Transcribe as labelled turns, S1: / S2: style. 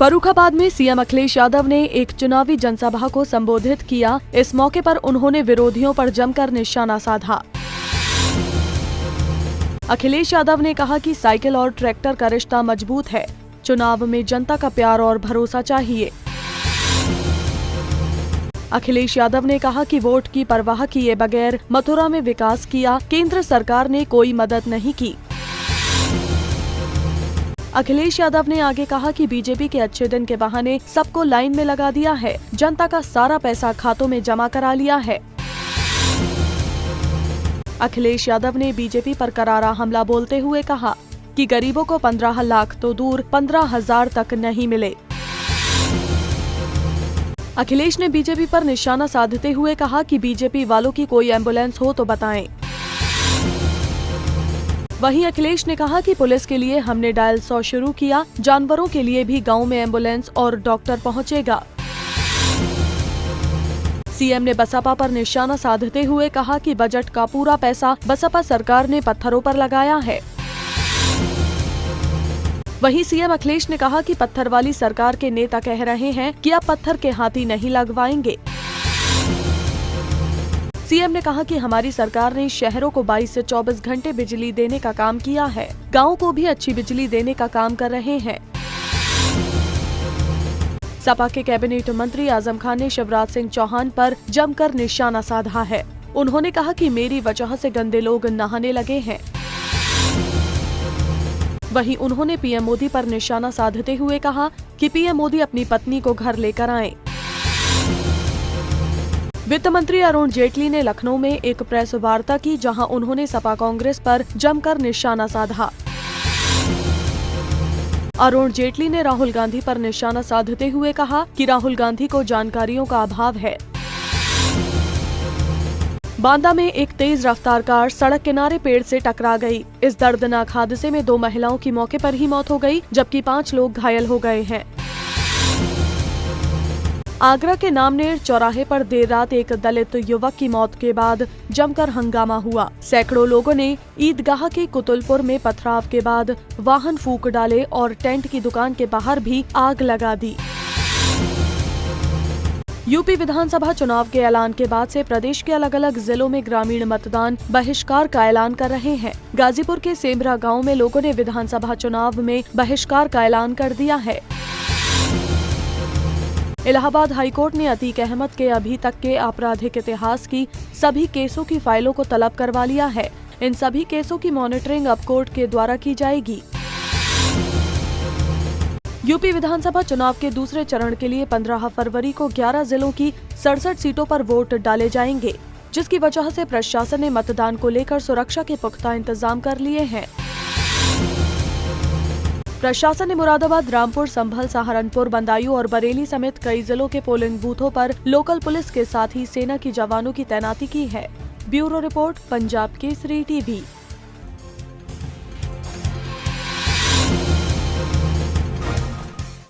S1: फर्रुखाबाद में सीएम अखिलेश यादव ने एक चुनावी जनसभा को संबोधित किया। इस मौके पर उन्होंने विरोधियों पर जमकर निशाना साधा। अखिलेश यादव ने कहा कि साइकिल और ट्रैक्टर का रिश्ता मजबूत है। चुनाव में जनता का प्यार और भरोसा चाहिए। अखिलेश यादव ने कहा कि वोट की परवाह किए बगैर मथुरा में विकास किया, केंद्र सरकार ने कोई मदद नहीं की। अखिलेश यादव ने आगे कहा कि बीजेपी के अच्छे दिन के बहाने सबको लाइन में लगा दिया है, जनता का सारा पैसा खातों में जमा करा लिया है। अखिलेश यादव ने बीजेपी पर करारा हमला बोलते हुए कहा कि गरीबों को 15 लाख तो दूर 15,000 तक नहीं मिले। अखिलेश ने बीजेपी पर निशाना साधते हुए कहा कि बीजेपी वालों की कोई एम्बुलेंस हो तो बताएं। वहीं अखिलेश ने कहा कि पुलिस के लिए हमने डायल 100 शुरू किया, जानवरों के लिए भी गांव में एम्बुलेंस और डॉक्टर पहुंचेगा। सीएम ने बसपा पर निशाना साधते हुए कहा कि बजट का पूरा पैसा बसपा सरकार ने पत्थरों पर लगाया है। वहीं सीएम अखिलेश ने कहा कि पत्थर वाली सरकार के नेता कह रहे हैं कि अब पत्थर के हाथी नहीं लगवाएंगे। सीएम ने कहा कि हमारी सरकार ने शहरों को 22 से 24 घंटे बिजली देने का काम किया है, गाँव को भी अच्छी बिजली देने का काम कर रहे हैं। सपा के कैबिनेट मंत्री आजम खान ने शिवराज सिंह चौहान पर जमकर निशाना साधा है। उन्होंने कहा कि मेरी वजह से गंदे लोग नहाने लगे हैं। वहीं उन्होंने पीएम मोदी पर निशाना साधते हुए कहा कि पीएम मोदी अपनी पत्नी को घर लेकर आएं। वित्त मंत्री अरुण जेटली ने लखनऊ में एक प्रेस वार्ता की, जहां उन्होंने सपा कांग्रेस पर जमकर निशाना साधा। अरुण जेटली ने राहुल गांधी पर निशाना साधते हुए कहा कि राहुल गांधी को जानकारियों का अभाव है। बांदा में एक तेज रफ्तार कार सड़क किनारे पेड़ से टकरा गई। इस दर्दनाक हादसे में 2 महिलाओं की मौके पर ही मौत हो गई, जबकि 5 लोग घायल हो गए हैं। आगरा के नामनेर चौराहे पर देर रात एक दलित युवक की मौत के बाद जमकर हंगामा हुआ। सैकड़ों लोगों ने ईदगाह के कुतुलपुर में पथराव के बाद वाहन फूंक डाले और टेंट की दुकान के बाहर भी आग लगा दी। यूपी विधानसभा चुनाव के ऐलान के बाद से प्रदेश के अलग अलग जिलों में ग्रामीण मतदान बहिष्कार का ऐलान कर रहे हैं। गाजीपुर के सेमरा गांव में लोगों ने विधानसभा चुनाव में बहिष्कार का ऐलान कर दिया है। इलाहाबाद हाईकोर्ट ने अतीक अहमद के अभी तक के आपराधिक इतिहास की सभी केसों की फाइलों को तलब करवा लिया है। इन सभी केसों की मॉनिटरिंग अब कोर्ट के द्वारा की जाएगी। यूपी विधानसभा चुनाव के दूसरे चरण के लिए 15 फरवरी को 11 जिलों की 67 सीटों पर वोट डाले जाएंगे, जिसकी वजह से प्रशासन ने मतदान को लेकर सुरक्षा के पुख्ता इंतजाम कर लिए हैं। प्रशासन ने मुरादाबाद, रामपुर, संभल, सहारनपुर, बदायूं और बरेली समेत कई जिलों के पोलिंग बूथों पर लोकल पुलिस के साथ ही सेना की जवानों की तैनाती की है। Bureau report, Punjab Kesari TV.